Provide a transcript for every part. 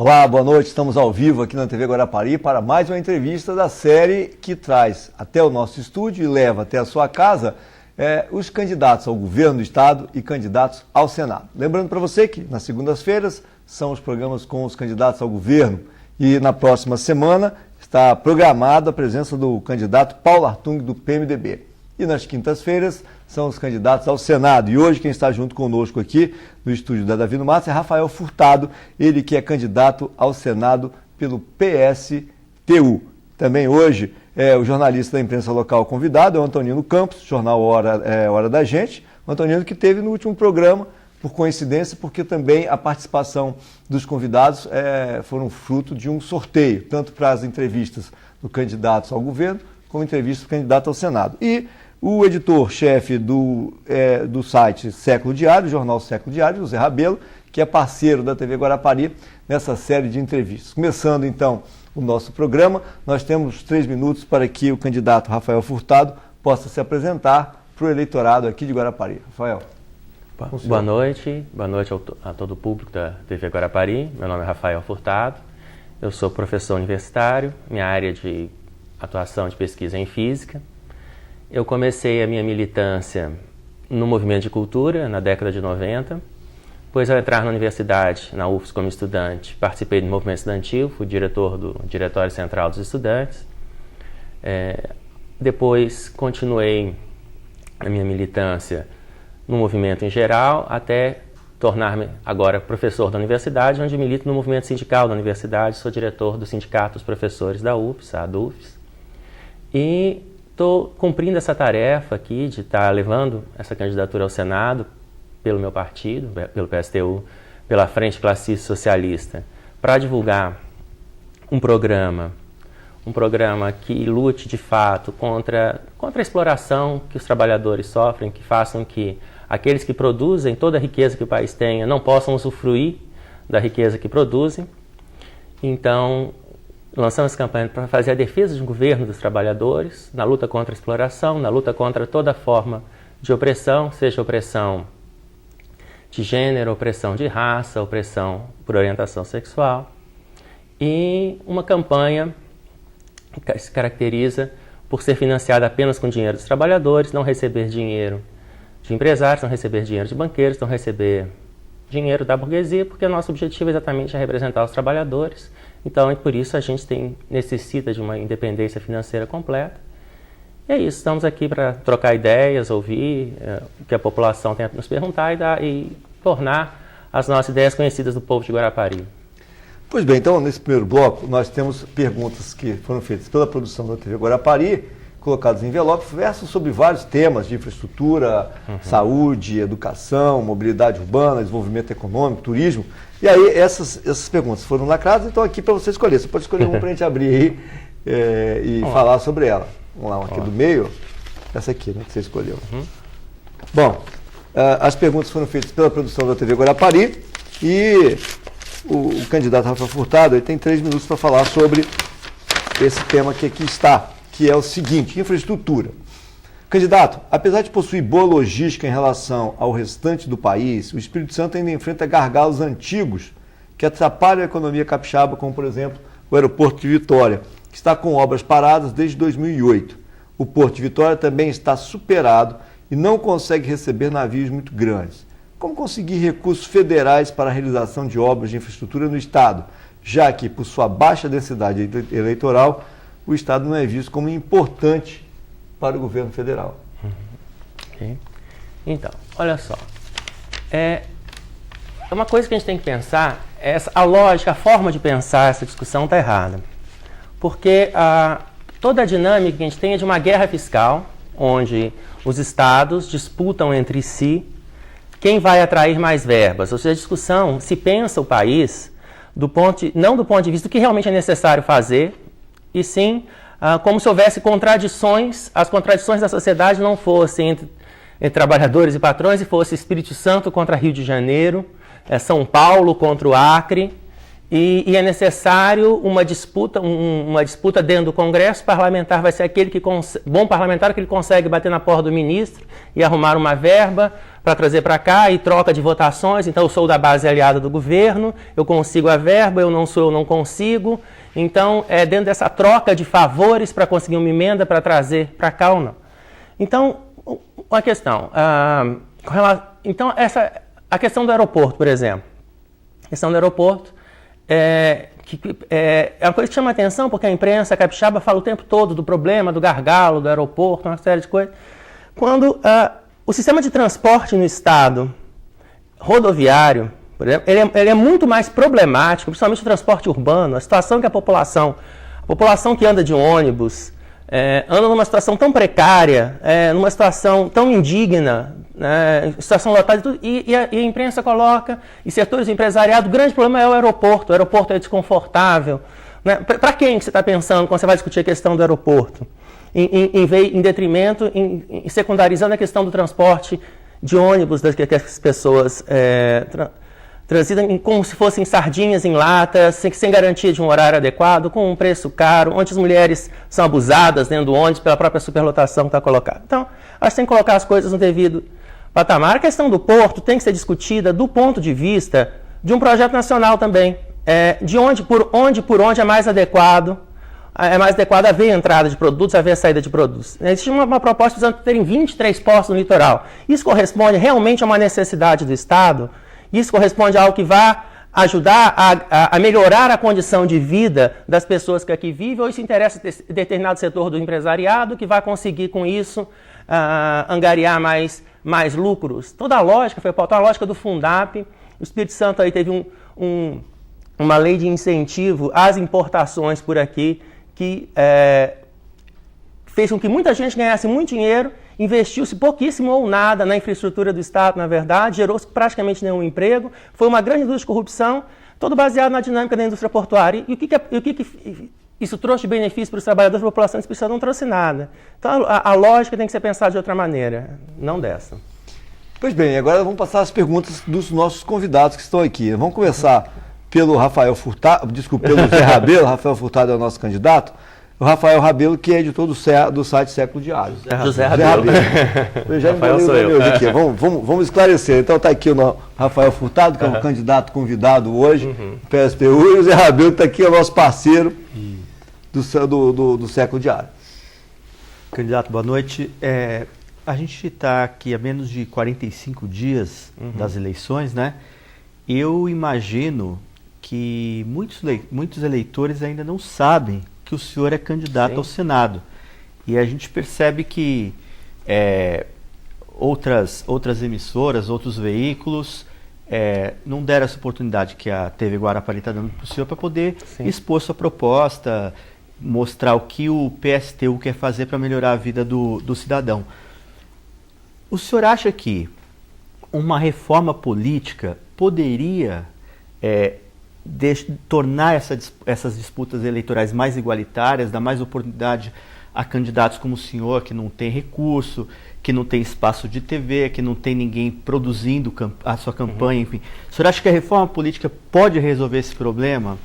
Olá, boa noite. Estamos ao vivo aqui na TV Guarapari para mais uma entrevista da série que traz até o nosso estúdio e leva até a sua casa os candidatos ao governo do estado e candidatos ao Senado. Lembrando para você que nas segundas-feiras são os programas com os candidatos ao governo e na próxima semana está programada a presença do candidato Paulo Artung do PMDB. E nas quintas-feiras são os candidatos ao Senado. E hoje quem está junto conosco aqui no estúdio da Davi no Matos é Rafael Furtado, ele que é candidato ao Senado pelo PSTU. Também hoje o jornalista da imprensa local convidado é o Antonino Campos, jornal Hora da Gente. O Antonino que teve no último programa, por coincidência, porque também a participação dos convidados foram fruto de um sorteio, tanto para as entrevistas do candidato ao governo, como entrevistas do candidato ao Senado. E o editor-chefe do site Século Diário, jornal Século Diário, José Rabelo, que é parceiro da TV Guarapari nessa série de entrevistas. Começando então o nosso programa, nós temos 3 minutos para que o candidato Rafael Furtado possa se apresentar para o eleitorado aqui de Guarapari. Rafael. Boa noite a todo o público da TV Guarapari. Meu nome é Rafael Furtado, eu sou professor universitário, minha área de atuação de pesquisa é em física. Eu comecei a minha militância no movimento de cultura na década de 90. Depois, ao entrar na universidade, na UFS como estudante, participei do movimento estudantil, fui diretor do Diretório Central dos Estudantes. Depois, continuei a minha militância no movimento em geral, até tornar-me agora professor da universidade, onde milito no movimento sindical da universidade, sou diretor do Sindicato dos Professores da UFS, a ADUFS. E estou cumprindo essa tarefa aqui de estar levando essa candidatura ao Senado pelo meu partido, pelo PSTU, pela Frente Classista Socialista, para divulgar um programa que lute de fato contra a exploração que os trabalhadores sofrem, que façam que aqueles que produzem toda a riqueza que o país tenha não possam usufruir da riqueza que produzem. Então, lançamos campanha para fazer a defesa de um governo dos trabalhadores, na luta contra a exploração, na luta contra toda forma de opressão, seja opressão de gênero, opressão de raça, opressão por orientação sexual. E uma campanha que se caracteriza por ser financiada apenas com dinheiro dos trabalhadores, não receber dinheiro de empresários, não receber dinheiro de banqueiros, não receber dinheiro da burguesia, porque o nosso objetivo exatamente é representar os trabalhadores. Então, por isso, a gente necessita de uma independência financeira completa. E é isso, estamos aqui para trocar ideias, ouvir o que a população tem a nos perguntar e tornar as nossas ideias conhecidas do povo de Guarapari. Pois bem, então, nesse primeiro bloco, nós temos perguntas que foram feitas pela produção da TV Guarapari, colocadas em envelopes, versam sobre vários temas de infraestrutura, saúde, educação, mobilidade urbana, desenvolvimento econômico, turismo. E aí essas perguntas foram lacradas, então aqui para você escolher. Você pode escolher uma para a gente abrir aí e falar sobre ela. Vamos lá, uma aqui do meio, essa aqui, né, que você escolheu. Bom, as perguntas foram feitas pela produção da TV Guarapari e o candidato Rafael Furtado ele tem 3 minutos para falar sobre esse tema que aqui está, que é o seguinte: infraestrutura. Candidato, apesar de possuir boa logística em relação ao restante do país, o Espírito Santo ainda enfrenta gargalos antigos que atrapalham a economia capixaba, como, por exemplo, o aeroporto de Vitória, que está com obras paradas desde 2008. O Porto de Vitória também está superado e não consegue receber navios muito grandes. Como conseguir recursos federais para a realização de obras de infraestrutura no Estado, já que, por sua baixa densidade eleitoral, o Estado não é visto como importante para o governo federal? Okay. Então, olha só. Uma coisa que a gente tem que pensar, a lógica, a forma de pensar essa discussão está errada. Porque toda a dinâmica que a gente tem é de uma guerra fiscal, onde os estados disputam entre si quem vai atrair mais verbas. Ou seja, a discussão se pensa o país não do ponto de vista do que realmente é necessário fazer, e sim como se houvesse contradições, as contradições da sociedade não fossem entre trabalhadores e patrões, e fosse Espírito Santo contra Rio de Janeiro, São Paulo contra o Acre, E é necessário uma disputa dentro do Congresso. O parlamentar vai ser bom parlamentar que ele consegue bater na porta do ministro e arrumar uma verba para trazer para cá e troca de votações. Então eu sou da base aliada do governo, eu consigo a verba, eu não consigo. Então é dentro dessa troca de favores para conseguir uma emenda para trazer para cá ou não. Então, uma questão. A questão do aeroporto, por exemplo. A questão do aeroporto é uma coisa que chama atenção, porque a imprensa capixaba fala o tempo todo do problema, do gargalo, do aeroporto, uma série de coisas. Quando o sistema de transporte no estado rodoviário, por exemplo, ele é muito mais problemático, principalmente o transporte urbano, a situação que a população que anda de ônibus, anda numa situação tão precária, numa situação tão indigna, situação lotada e a imprensa coloca, e setores do empresariado, o grande problema é o aeroporto é desconfortável. Né? Para quem que você está pensando quando você vai discutir a questão do aeroporto? Em detrimento, em secundarizando a questão do transporte de ônibus, que as pessoas transitam como se fossem sardinhas em latas, sem garantia de um horário adequado, com um preço caro, onde as mulheres são abusadas dentro do ônibus pela própria superlotação que está colocada. Então, acho que tem que colocar as coisas no devido patamar. A questão do porto tem que ser discutida do ponto de vista de um projeto nacional também, por onde é mais adequado haver entrada de produtos, haver saída de produtos. Existe uma proposta de terem 23 postos no litoral. Isso corresponde realmente a uma necessidade do Estado? Isso corresponde a algo que vai ajudar a melhorar a condição de vida das pessoas que aqui vivem, ou isso interessa determinado setor do empresariado que vai conseguir com isso angariar mais lucros? Toda a lógica foi pautada, a lógica do Fundap. O Espírito Santo aí teve uma lei de incentivo às importações por aqui que fez com que muita gente ganhasse muito dinheiro, investiu-se pouquíssimo ou nada na infraestrutura do Estado, na verdade, gerou-se praticamente nenhum emprego, foi uma grande indústria de corrupção, todo baseado na dinâmica da indústria portuária. E o que isso trouxe de benefício para os trabalhadores da população do Espírito Santo? Não trouxe nada. Então a lógica tem que ser pensada de outra maneira, não dessa. Pois bem, agora vamos passar as perguntas dos nossos convidados que estão aqui. Vamos começar pelo Rafael Furtado, pelo Zé Rabelo. Rafael Furtado é o nosso candidato. O Rafael Rabelo, que é editor do site Século Diário. José Rabelo. Eu já Rafael sou eu. Aqui. Vamos esclarecer. Então está aqui o Rafael Furtado, que é o candidato convidado hoje, PSTU, e o Zé Rabelo, que está aqui, é o nosso parceiro do Século Diário. Candidato, boa noite. A gente está aqui há menos de 45 dias das eleições, né? Eu imagino que muitos eleitores ainda não sabem que o senhor é candidato ao Senado. E a gente percebe que outras emissoras, outros veículos não deram essa oportunidade que a TV Guarapari está dando para o senhor para poder expor sua proposta, mostrar o que o PSTU quer fazer para melhorar a vida do cidadão. O senhor acha que uma reforma política poderia tornar essas disputas eleitorais mais igualitárias, dar mais oportunidade a candidatos como o senhor, que não tem recurso, que não tem espaço de TV, que não tem ninguém produzindo a sua campanha, enfim. O senhor acha que a reforma política pode resolver esse problema?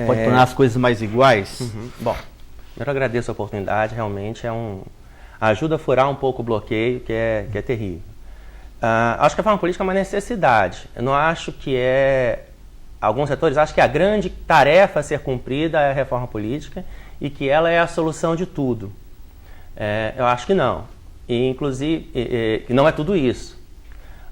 Pode tornar as coisas mais iguais? Bom, primeiro agradeço a oportunidade, realmente ajuda a furar um pouco o bloqueio, que é terrível. Acho que a reforma política é uma necessidade. Eu não acho que alguns setores acham que a grande tarefa a ser cumprida é a reforma política e que ela é a solução de tudo. Eu acho que não. E, inclusive, que não é tudo isso.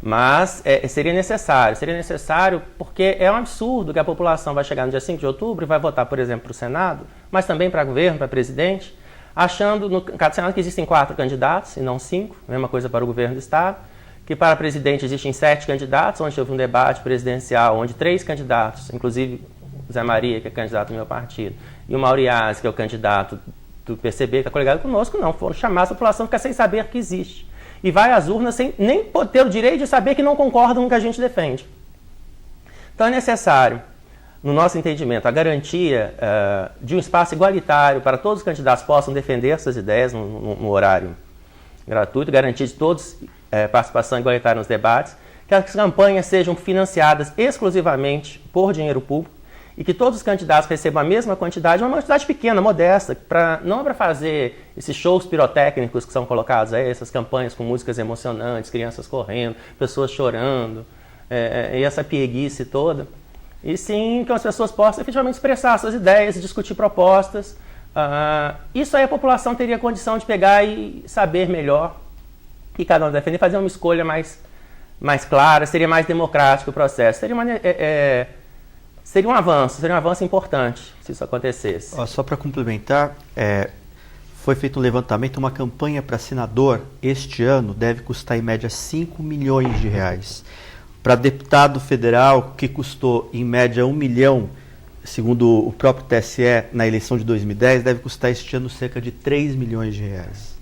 Mas seria necessário porque é um absurdo que a população vai chegar no dia 5 de outubro e vai votar, por exemplo, para o Senado, mas também para governo, para presidente, achando no caso do Senado que existem 4 candidatos e não 5, mesma coisa para o governo do Estado, que para presidente existem 7 candidatos, onde houve um debate presidencial, onde 3 candidatos, inclusive Zé Maria, que é candidato do meu partido, e o Mauriás, que é o candidato do PCB, que está coligado conosco, não, foram chamar a população, fica sem saber que existe. E vai às urnas sem nem ter o direito de saber que não concordam com o que a gente defende. Então é necessário, no nosso entendimento, a garantia de um espaço igualitário para todos os candidatos possam defender suas ideias no horário gratuito, garantia de todos participação igualitária nos debates, que as campanhas sejam financiadas exclusivamente por dinheiro público, e que todos os candidatos recebam a mesma quantidade, uma quantidade pequena, modesta, não para fazer esses shows pirotécnicos que são colocados aí, essas campanhas com músicas emocionantes, crianças correndo, pessoas chorando, e essa pieguice toda, e sim que as pessoas possam efetivamente expressar suas ideias, discutir propostas. Isso aí a população teria condição de pegar e saber melhor o que cada um defende, fazer uma escolha mais clara, seria mais democrático o processo, seria um avanço importante se isso acontecesse. Só para complementar, foi feito um levantamento, uma campanha para senador este ano deve custar em média 5 milhões de reais. Para deputado federal, que custou em média 1 milhão, segundo o próprio TSE, na eleição de 2010, deve custar este ano cerca de 3 milhões de reais.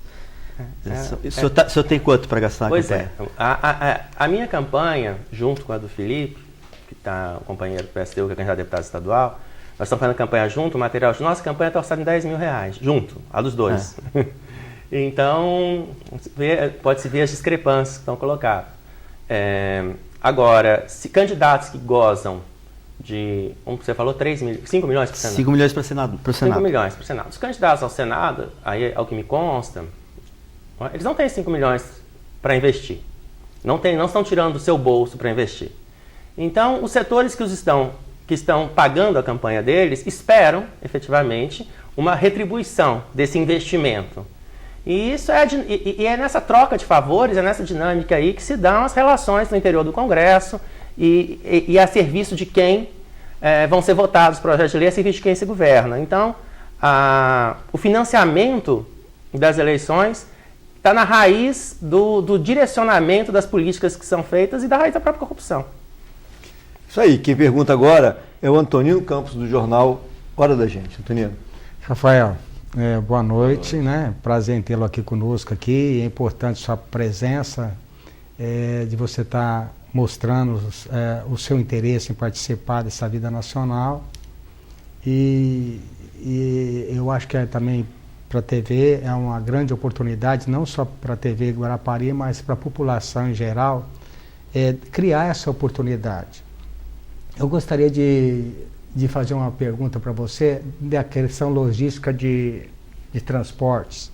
O senhor tem quanto para gastar na campanha? Pois é. A minha campanha, junto com a do Felipe, que está o companheiro do PSTU, que é candidato a deputado estadual, nós estamos fazendo a campanha junto, o material de nossa campanha está orçado em 10 mil reais, junto, a dos dois. Então, pode-se ver as discrepâncias que estão colocadas. Agora, se candidatos que gozam de, como você falou, 5 milhões para o Senado? 5 milhões para o Senado. 5 milhões para o Senado. Os candidatos ao Senado, aí, ao que me consta, eles não têm 5 milhões para investir. Não estão tirando do seu bolso para investir. Então, os setores que estão pagando a campanha deles esperam, efetivamente, uma retribuição desse investimento. E isso é nessa troca de favores, é nessa dinâmica aí que se dão as relações no interior do Congresso e a serviço de quem vão ser votados os projetos de lei, a serviço de quem se governa. Então, o financiamento das eleições está na raiz do direcionamento das políticas que são feitas e da raiz da própria corrupção. Isso aí, quem pergunta agora é o Antonino Campos, do jornal Hora da Gente. Antonino. Rafael, boa noite, né? Prazer em tê-lo aqui conosco aqui. É importante sua presença, de você estar mostrando o seu interesse em participar dessa vida nacional. E eu acho que também para a TV é uma grande oportunidade, não só para a TV Guarapari, mas para a população em geral, criar essa oportunidade. Eu gostaria de fazer uma pergunta para você da questão logística de transportes.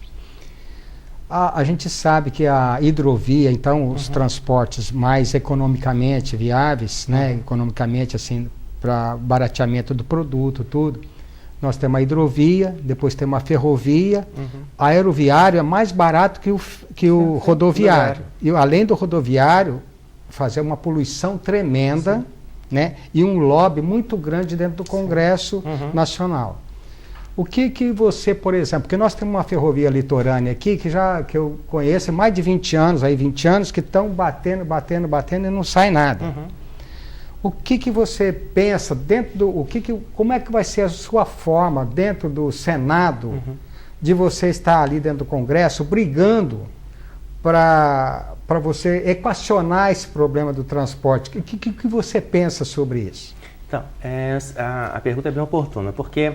A gente sabe que a hidrovia, então, os transportes mais economicamente viáveis, né, economicamente assim, para barateamento do produto, tudo, nós temos a hidrovia, depois temos a ferrovia, aeroviário é mais barato que o rodoviário. E além do rodoviário, fazer uma poluição tremenda, né, e um lobby muito grande dentro do Congresso Nacional. O que você, por exemplo, porque nós temos uma ferrovia litorânea aqui, que eu conheço há mais de 20 anos, que estão batendo e não sai nada. O que você pensa dentro do... como é que vai ser a sua forma dentro do Senado de você estar ali dentro do Congresso brigando para você equacionar esse problema do transporte? O que você pensa sobre isso? Então, a pergunta é bem oportuna, porque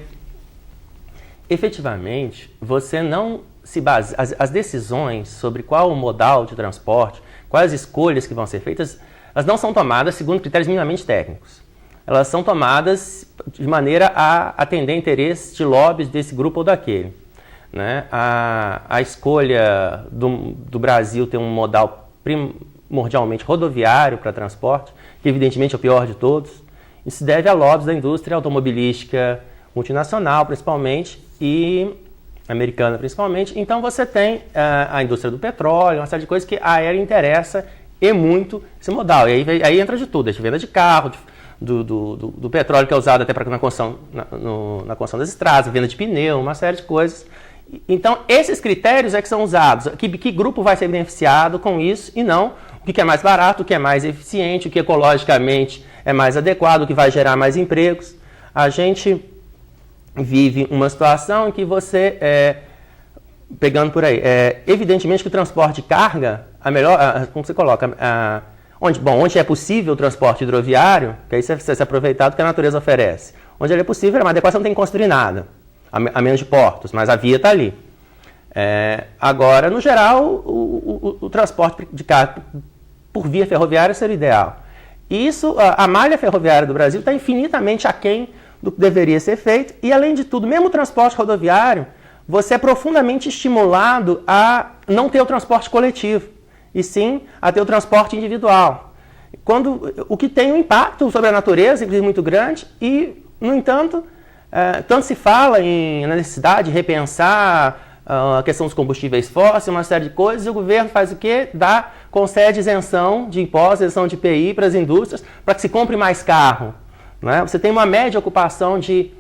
efetivamente você não se baseia... As decisões sobre qual o modal de transporte, quais as escolhas que vão ser feitas, elas não são tomadas segundo critérios minimamente técnicos. Elas são tomadas de maneira a atender interesses de lobbies desse grupo ou daquele. Né? A escolha do Brasil ter um modal primordialmente rodoviário para transporte, que evidentemente é o pior de todos, isso se deve a lobbies da indústria automobilística multinacional, principalmente, e americana principalmente. Então você tem a indústria do petróleo, uma série de coisas que a aérea interessa e muito esse modal. E aí entra de tudo, desde venda de carro, do petróleo que é usado até para na construção das estradas, venda de pneu, uma série de coisas. Então, esses critérios é que são usados. Que grupo vai ser beneficiado com isso e não o que é mais barato, o que é mais eficiente, o que ecologicamente é mais adequado, o que vai gerar mais empregos. A gente vive uma situação em que você, pegando por aí, evidentemente que o transporte de carga, como você coloca, onde é possível o transporte hidroviário, que aí você se aproveitar do que a natureza oferece. Onde ele é possível, é mais adequado, você não tem que construir nada. A menos de portos, mas a via está ali. Agora, no geral, o transporte de carga por via ferroviária seria ideal. E isso, a malha ferroviária do Brasil está infinitamente aquém do que deveria ser feito. E, além de tudo, mesmo o transporte rodoviário, você é profundamente estimulado a não ter o transporte coletivo, e sim a ter o transporte individual. O que tem um impacto sobre a natureza, inclusive, muito grande, e, no entanto, tanto se fala na necessidade de repensar a questão dos combustíveis fósseis, uma série de coisas, e o governo faz o quê? Concede isenção de impostos, isenção de IPI para as indústrias, para que se compre mais carro. Né? Você tem uma média ocupação de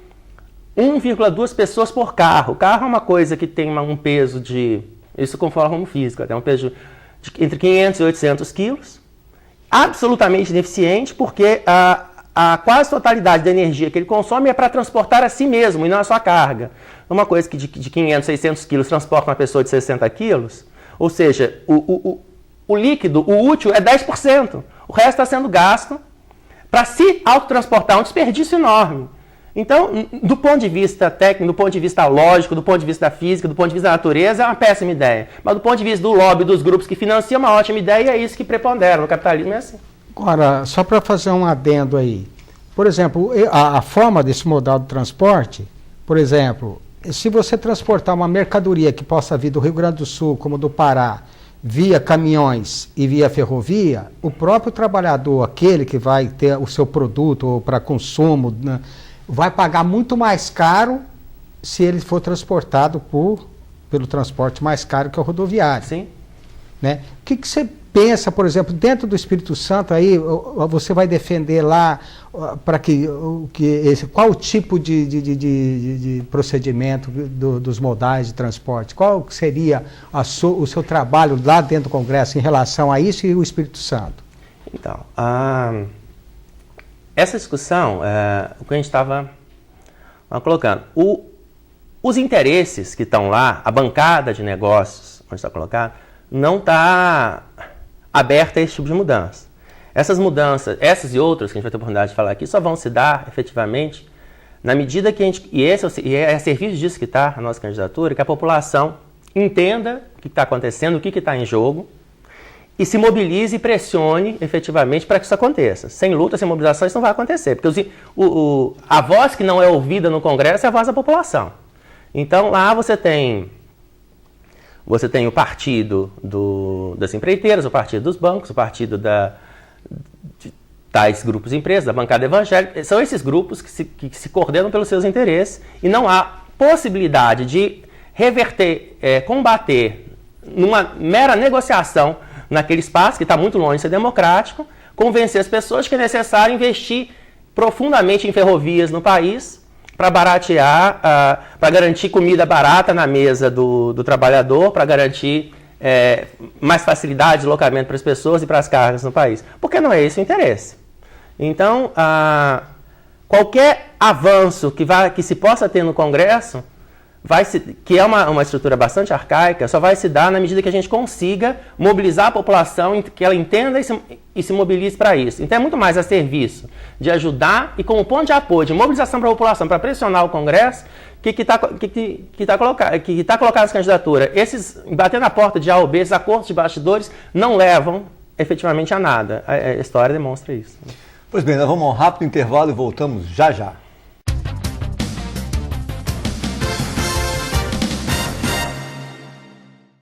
1,2 pessoas por carro. O carro é uma coisa que tem um peso de, isso conforme física, tem um peso de entre 500 e 800 quilos, absolutamente ineficiente, porque a quase totalidade da energia que ele consome é para transportar a si mesmo e não a sua carga. Uma coisa que de 500, 600 quilos transporta uma pessoa de 60 quilos, ou seja, o líquido, o útil é 10%. O resto está sendo gasto para se autotransportar, um desperdício enorme. Então, do ponto de vista técnico, do ponto de vista lógico, do ponto de vista da física, do ponto de vista da natureza, é uma péssima ideia. Mas do ponto de vista do lobby, dos grupos que financiam, é uma ótima ideia, e é isso que prepondera. No capitalismo é assim. Agora, só para fazer um adendo aí. Por exemplo, a forma desse modal de transporte, por exemplo, se você transportar uma mercadoria que possa vir do Rio Grande do Sul, como do Pará, via caminhões e via ferrovia, o próprio trabalhador, aquele que vai ter o seu produto para consumo, né, vai pagar muito mais caro se ele for transportado pelo transporte mais caro que é o rodoviário. Sim. Né? O que você pensa, por exemplo, dentro do Espírito Santo, aí você vai defender lá para qual o tipo de procedimento dos modais de transporte? Qual seria o seu trabalho lá dentro do Congresso em relação a isso e o Espírito Santo? Então, essa discussão, o que a gente estava colocando, os interesses que estão lá, a bancada de negócios, onde está colocado, não está aberta a esse tipo de mudança. Essas mudanças, essas e outras que a gente vai ter a oportunidade de falar aqui, só vão se dar efetivamente na medida que a gente, e é a serviço disso que está a nossa candidatura, que a população entenda o que está acontecendo, o que está em jogo, e se mobilize e pressione efetivamente para que isso aconteça. Sem luta, sem mobilização, isso não vai acontecer, porque a voz que não é ouvida no Congresso é a voz da população. Então lá você tem o partido das empreiteiras, o partido dos bancos, o partido de tais grupos de empresas, da bancada evangélica. São esses grupos que se coordenam pelos seus interesses, e não há possibilidade de reverter, combater numa mera negociação naquele espaço, que está muito longe de ser democrático, convencer as pessoas que é necessário investir profundamente em ferrovias no país, para baratear, para garantir comida barata na mesa do trabalhador, para garantir mais facilidade de deslocamento para as pessoas e para as cargas no país. Porque não é esse o interesse. Então, qualquer avanço que se possa ter no Congresso, que é uma estrutura bastante arcaica, só vai se dar na medida que a gente consiga mobilizar a população, que ela entenda e se mobilize para isso. Então é muito mais a serviço de ajudar e como ponto de apoio, de mobilização para a população, para pressionar o Congresso, que está colocado essa candidatura. Bater na porta de A ou B, esses acordos de bastidores, não levam efetivamente a nada. A história demonstra isso. Pois bem, nós vamos a um rápido intervalo e voltamos já já.